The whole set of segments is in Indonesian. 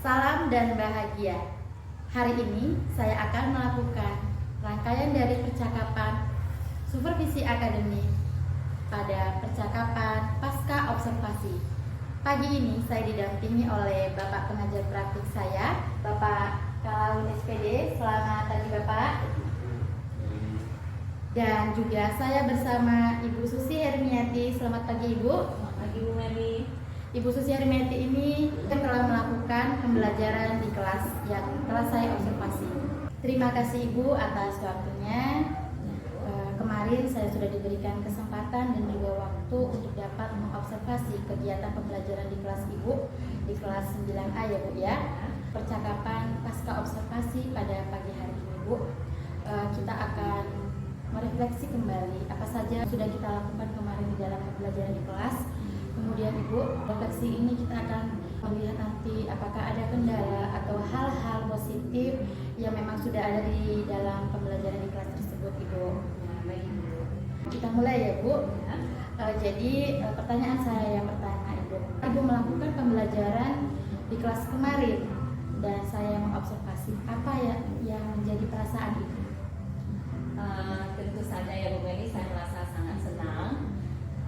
Salam dan bahagia. Hari ini saya akan melakukan rangkaian dari percakapan supervisi akademik pada percakapan pasca observasi. Pagi ini saya didampingi oleh Bapak pengajar praktik saya, Bapak Kalawin SPD. Selamat pagi Bapak. Dan juga saya bersama Ibu Susi Hermiati. Selamat pagi Ibu. Selamat pagi Bu Meli. Ibu Susi Hermiati ini telah melakukan pembelajaran di kelas yang telah saya observasi. Terima kasih Ibu atas waktunya. Kemarin saya sudah diberikan kesempatan dan juga waktu untuk dapat mengobservasi kegiatan pembelajaran di kelas Ibu di kelas 9A ya Bu ya. Percakapan pasca observasi pada pagi hari ini Bu. Kita akan merefleksi kembali apa saja sudah kita lakukan kemarin di dalam pembelajaran di kelas. Kemudian Ibu, refleksi ini kita akan melihat nanti apakah ada kendala atau hal-hal positif yang memang sudah ada di dalam pembelajaran di kelas tersebut Ibu. Baik Bu. Kita mulai ya Bu. Jadi pertanyaan saya yang pertama Ibu. Ibu melakukan pembelajaran di kelas kemarin dan saya mengobservasi apa ya yang menjadi perasaan Ibu? Tentu saja ya Bu Meli, saya merasa sangat senang,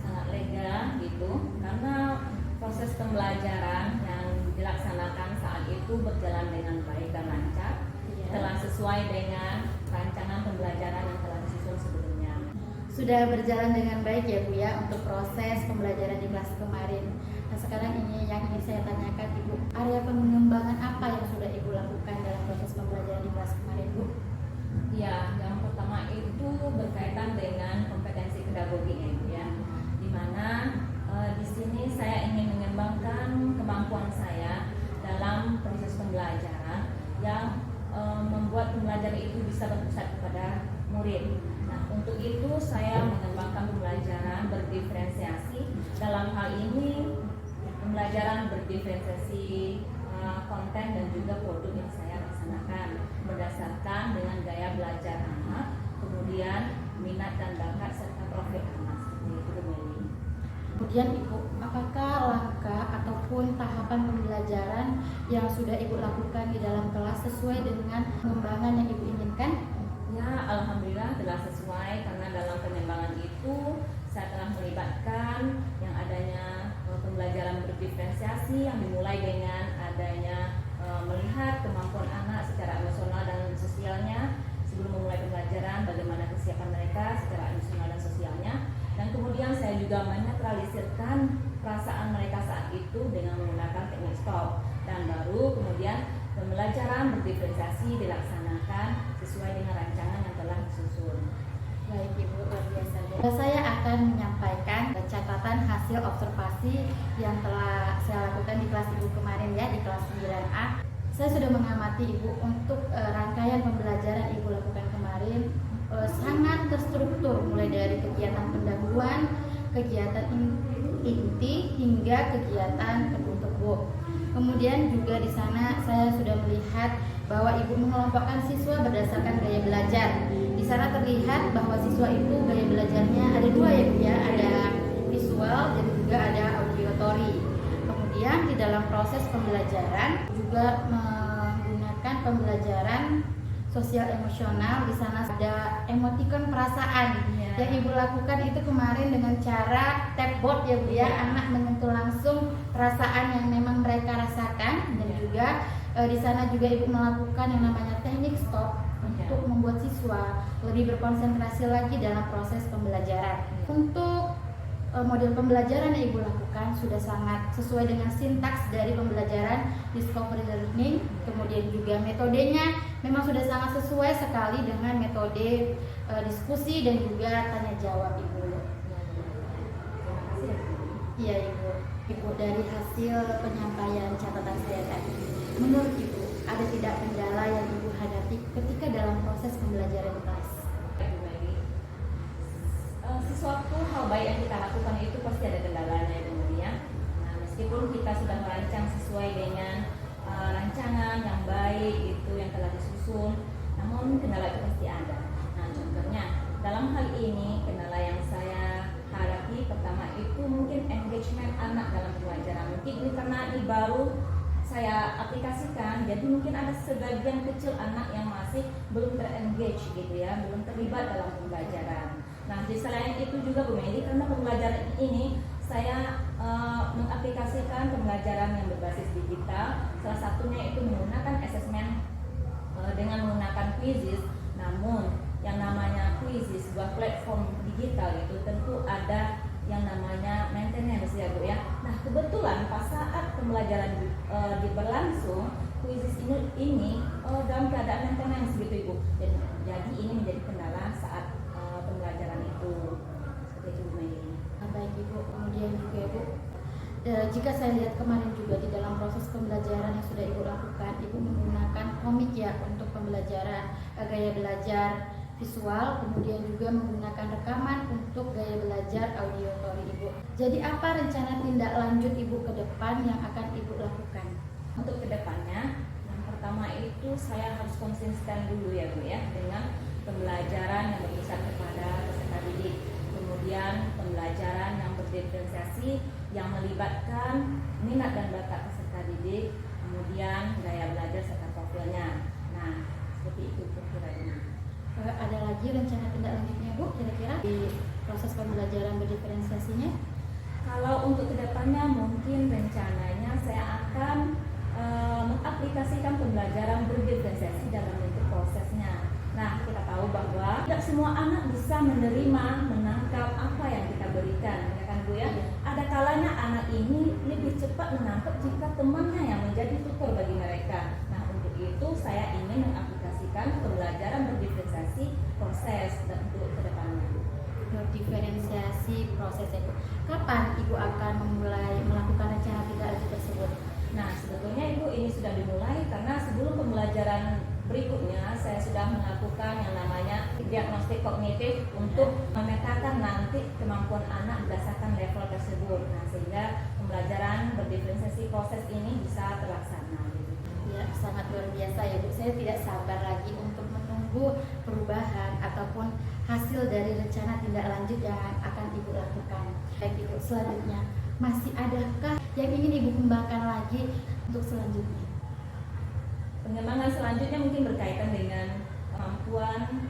sangat lega gitu, karena proses pembelajaran yang dilaksanakan saat itu berjalan dengan baik dan lancar, telah sesuai dengan rancangan pembelajaran yang telah disusun sebelumnya. Sudah berjalan dengan baik ya Bu ya untuk proses pembelajaran di kelas kemarin. Nah sekarang ini yang ingin saya tanyakan Ibu, area pengembangan apa yang sudah Ibu lakukan dalam proses pembelajaran di kelas kemarin Bu? Ya, yang pertama itu berkaitan dengan kompetensi pedagoginya Ibu ya, di mana di sini saya ingin mengembangkan kemampuan saya dalam proses pembelajaran yang membuat pembelajaran itu bisa berpusat kepada murid. Nah, untuk itu saya mengembangkan pembelajaran berdiferensiasi. Dalam hal ini pembelajaran berdiferensiasi konten dan juga produk yang saya laksanakan berdasarkan dengan gaya belajar anak, kemudian minat dan bakat serta profil anak seperti itu Bu Meli. Kemudian Ibu, apakah langkah ataupun tahapan pembelajaran yang sudah Ibu lakukan di dalam kelas sesuai dengan pengembangan yang Ibu inginkan? Ya, alhamdulillah telah sesuai, karena dalam pengembangan itu saya telah melibatkan yang adanya pembelajaran berdiferensiasi yang dimulai dengan adanya melihat kemampuan anak secara emosional dan sosialnya sebelum memulai pembelajaran, bagaimana kesiapan mereka secara emosional dan sosialnya, dan kemudian saya juga menetralisirkan perasaan mereka saat itu dengan menggunakan teknik stop, dan baru kemudian pembelajaran berdiferensiasi dilaksanakan sesuai dengan rancangan yang telah disusun. Baik Ibu, luar biasa. Saya akan menyampaikan catatan hasil observasi yang telah saya lakukan di kelas Ibu kemarin ya, di kelas 9A. Saya sudah mengamati Ibu untuk rangkaian pembelajaran Ibu lakukan kemarin sangat terstruktur, mulai dari kegiatan pendahuluan, kegiatan inti hingga kegiatan penutup Bu. Kemudian juga di sana saya sudah melihat bahwa Ibu mengelompokkan siswa berdasarkan gaya belajar. Di sana terlihat bahwa siswa itu gaya belajarnya ada dua ya Bu ya, ada visual dan juga ada auditory. Kemudian di dalam proses pembelajaran juga menggunakan pembelajaran sosial emosional. Di sana ada emotikon perasaan yang Ibu lakukan itu kemarin dengan cara tap board ya Bu ya, anak menyentuh langsung perasaan yang memang mereka rasakan, dan juga di sana juga Ibu melakukan yang namanya teknik stop untuk membuat siswa lebih berkonsentrasi lagi dalam proses pembelajaran. Untuk model pembelajaran yang Ibu lakukan sudah sangat sesuai dengan sintaks dari pembelajaran discovery learning, kemudian juga metodenya memang sudah sangat sesuai sekali dengan metode diskusi dan juga tanya jawab Ibu. Iya Ibu. Ibu, dari hasil penyampaian catatan saya tadi, menurut Ibu ada tidak kendala yang Ibu hadapi ketika dalam proses pembelajaran di kelas? Sesuatu hal baik yang kita lakukan itu pasti ada kendalanya ya Bu ya. Nah, meskipun kita sudah merancang sesuai dengan rancangan yang baik itu yang telah disusun, namun kendala itu pasti ada. Nah, contohnya dalam hal ini kendala yang saya hadapi pertama itu mungkin engagement anak dalam pembelajaran. Mungkin ini karena ini baru saya aplikasikan, jadi mungkin ada sebagian kecil anak yang masih belum ter-engage gitu ya, belum terlibat dalam pembelajaran. Nah, di selain itu juga Bu Meli, karena pembelajaran ini saya mengaplikasikan pembelajaran yang berbasis digital, salah satunya itu menggunakan asesmen dengan menggunakan quizzes. Namun yang namanya quizzes, sebuah platform digital itu tentu ada yang namanya maintenance ya Bu ya. Nah, kebetulan pas saat pembelajaran berlangsung, quizzes ini dalam keadaan maintenance gitu Ibu. Jadi ini menjadi kendala saat pembelajaran itu. Seperti itu Bu Meli. Baik Ibu, kemudian juga Ibu, jika saya lihat kemarin juga di dalam proses pembelajaran yang sudah Ibu lakukan, Ibu menggunakan komik ya untuk pembelajaran, gaya belajar visual, kemudian juga menggunakan rekaman untuk gaya belajar auditory Ibu. Jadi apa rencana tindak lanjut Ibu ke depan yang akan Ibu lakukan? Untuk kedepannya, yang pertama itu saya harus konsisten dulu ya Bu ya, dengan pembelajaran yang berpusat kepada peserta didik. Kemudian pembelajaran yang berdiferensiasi yang melibatkan minat dan bakat peserta didik, kemudian gaya belajar serta profilnya. Nah, seperti itu kira-kira. Ada lagi rencana tindak lanjutnya Bu kira-kira di proses pembelajaran berdiferensiasinya? Kalau untuk kedepannya mungkin rencananya saya akan mengaplikasikan pembelajaran berdiferensiasi dalam bentuk prosesnya. Nah, kita tahu bahwa tidak semua anak bisa menerima, menangkap apa yang kita berikan, ya kan Bu ya? Ada kalanya anak ini lebih cepat menangkap jika temannya yang menjadi tutor bagi mereka. Nah, untuk itu saya ingin mengaplikasikan pembelajaran berdiferensiasi proses untuk kedepannya. Berdiferensiasi proses Ibu. Kapan Ibu akan memulai melakukan rencana tindak lanjut tersebut? Nah, sebetulnya Ibu ini sudah dimulai karena sebelum pembelajaran berikutnya saya sudah melakukan yang namanya diagnostik kognitif untuk memetakan nanti kemampuan anak berdasarkan level tersebut. Nah, sehingga pembelajaran berdiferensiasi proses ini bisa terlaksana. Ya, sangat luar biasa ya Bu. Saya tidak sabar lagi untuk menunggu perubahan ataupun hasil dari rencana tindak lanjut yang akan Ibu lakukan. Baik Ibu, selanjutnya masih adakah yang ingin Ibu kembangkan lagi untuk selanjutnya? Pengembangan selanjutnya mungkin berkaitan dengan kemampuan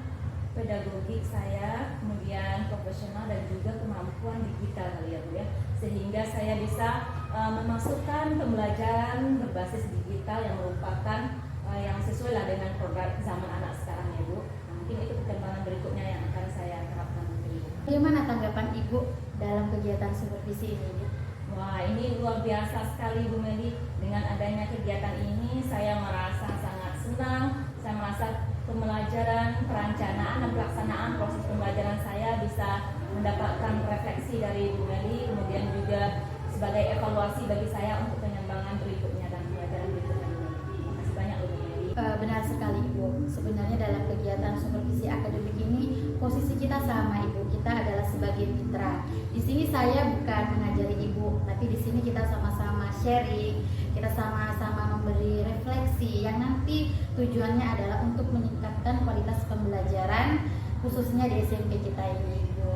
pedagogik saya, kemudian profesional dan juga kemampuan digital kali ya Bu ya. Sehingga saya bisa memasukkan pembelajaran berbasis digital yang merupakan yang sesuai lah dengan program zaman anak sekarang ya Bu. Nah, mungkin itu perkembangan berikutnya yang akan saya terapkan nanti. Bagaimana tanggapan Ibu dalam kegiatan supervisi ini Bu? Wah, ini luar biasa sekali Bu Meli. Dengan adanya kegiatan ini saya merasa sangat senang. Saya merasa pembelajaran, perencanaan dan pelaksanaan proses pembelajaran saya bisa mendapatkan refleksi dari Bu Meli, kemudian juga sebagai evaluasi bagi saya untuk pengembangan berikutnya dan pembelajaran berikutnya. Terima kasih banyak Bu Meli. Benar sekali Ibu. Sebenarnya dalam kegiatan supervisi akademik ini posisi kita sama Ibu. Kita adalah sebagai mitra. Di sini saya bukan mengajari Ibu, tapi di sini kita sama-sama sharing, kita sama-sama memberi refleksi yang nanti tujuannya adalah untuk meningkatkan kualitas pembelajaran khususnya di SMP kita ini Ibu.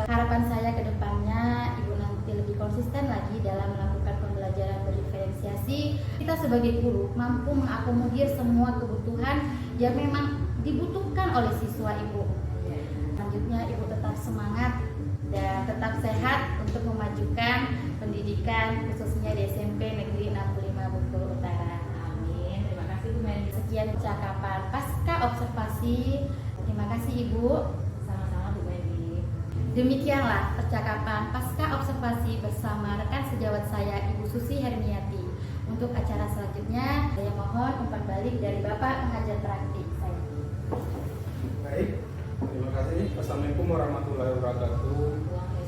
Harapan saya ke depannya Ibu nanti lebih konsisten lagi dalam melakukan pembelajaran berdiferensiasi. Kita sebagai guru mampu mengakomodir semua kebutuhan yang memang dibutuhkan oleh siswa Ibu. Selanjutnya Ibu tetap semangat dan tetap sehat untuk memajukan pendidikan khususnya di SMP Negeri 65 Bengkulu Utara. Amin. Terima kasih Bu Meli. Sekian percakapan pasca observasi. Terima kasih Ibu. Sama-sama Bu Meli. Demikianlah percakapan pasca observasi bersama rekan sejawat saya Ibu Susi Hermiati. Untuk acara selanjutnya saya mohon umpan balik dari Bapak Pengajar Praktik saya. Baik, terima kasih. Assalamualaikum warahmatullahi wabarakatuh.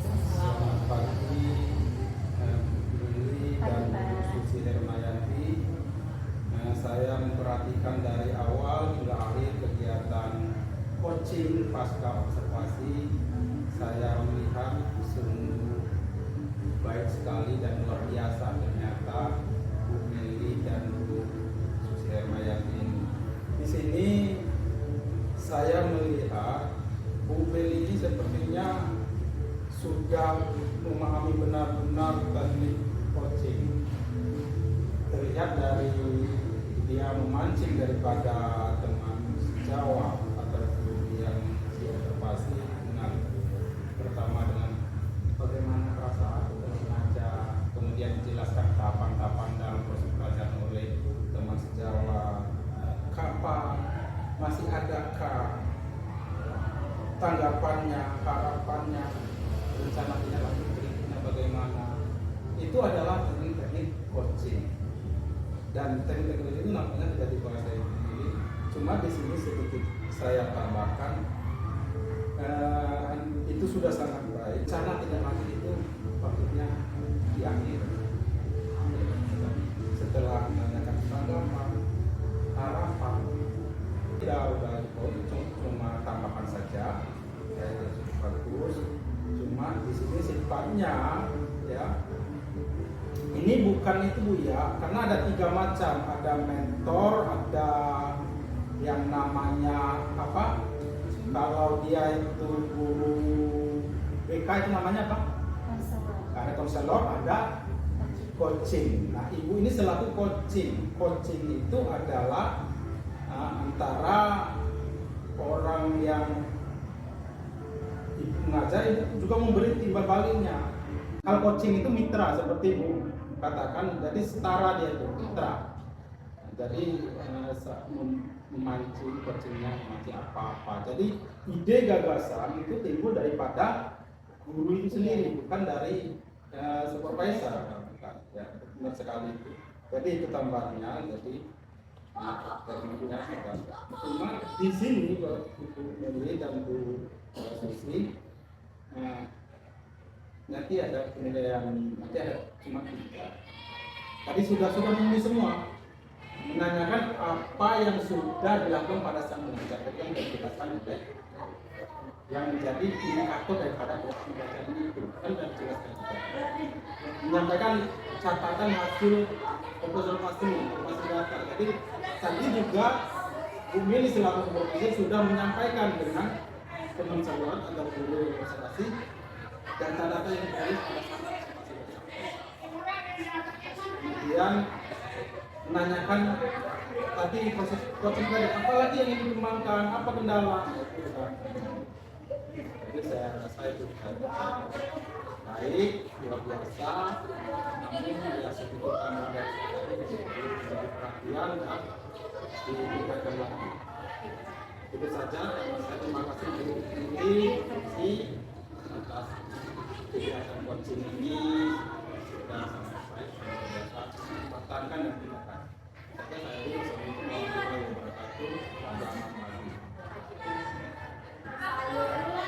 Selamat pagi, Bu Lili dan Bu Susi Hermayanti. Saya memperhatikan dari awal hingga akhir kegiatan coaching pasca observasi. Saya melihat sungguh baik sekali dan luar biasa ternyata Bu Lili dan Bu Susi Hermayanti. Di sini saya melihat Bu Beli ini sepertinya sudah memahami benar-benar teknik coaching. Terlihat dia memancing daripada teman sejawat atau yang observasi dengan pertama dengan bagaimana perasaan mengajar, kemudian dijelaskan tahapan-tahapan dalam proses belajar oleh teman sejawat, kapan, masih adakah tanggapannya, harapannya, rencana tindak lanjut berikutnya bagaimana. Itu adalah teknik-teknik coaching. Dan teknik-teknik itu namanya tidak dikuasai sendiri. Cuma di sini sedikit saya tambahkan, itu sudah sangat baik. Rencana tindak lanjut itu maksudnya di akhir. Setelah menanyakan tanggapan, harapan, tidak udah cuma tambahan saja, bagus. Cuma di sini sifatnya ya, ini bukan itu Bu ya, karena ada 3 macam, ada mentor, ada yang namanya apa? Kalau dia itu guru BK itu namanya apa? Konselor. Ada konselor, ada coaching. Nah, Ibu ini selaku coaching. Coaching itu adalah antara orang yang Ibu mengajar, Ibu juga memberi timbal baliknya. Kalau coaching itu mitra seperti Ibu katakan, jadi setara dia itu mitra. Jadi memancing coachingnya memancing apa-apa. Jadi ide gagasan itu timbul daripada guru itu sendiri, bukan dari supervisor. Ya, benar sekali itu. Jadi itu tambahnya. Jadi cuma di sini Bu Meli dan Bu Susi, nanti ada penilaian, nanti ada cuma 3. Tadi sudah menulis semua, menanyakan apa yang sudah dilakukan pada sang pengajar yang dijelaskan oleh yang menjadi indikator daripada proses pembelajaran itu kan sudah dijelaskan juga. Menyampaikan catatan hasil observasi data. Jadi tadi juga Bu Meli selaku supervisor sudah menyampaikan dengan teman sejawat atau guru observasi data-data yang ditulis pada saat kemudian menanyakan tadi proses tadi apa lagi yang ingin dikembangkan, apa kendala. Jadi saya rasa itu baik, luar biasa. Namun ya sedikit tambah dari perhatian dan ditingkatkan lagi. Itu saja. Saya terima kasih di atas kegiatan coaching ini sudah sampai pertahankan dan tindakan. Saya Assalamualaikum warahmatullahi wabarakatuh.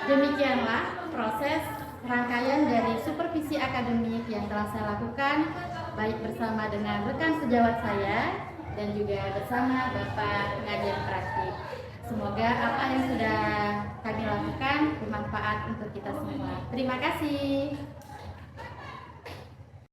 Demikianlah proses rangkaian dari supervisi akademik yang telah saya lakukan, baik bersama dengan rekan sejawat saya dan juga bersama Bapak pengajar praktik. Semoga apa yang sudah kami lakukan bermanfaat untuk kita semua. Terima kasih.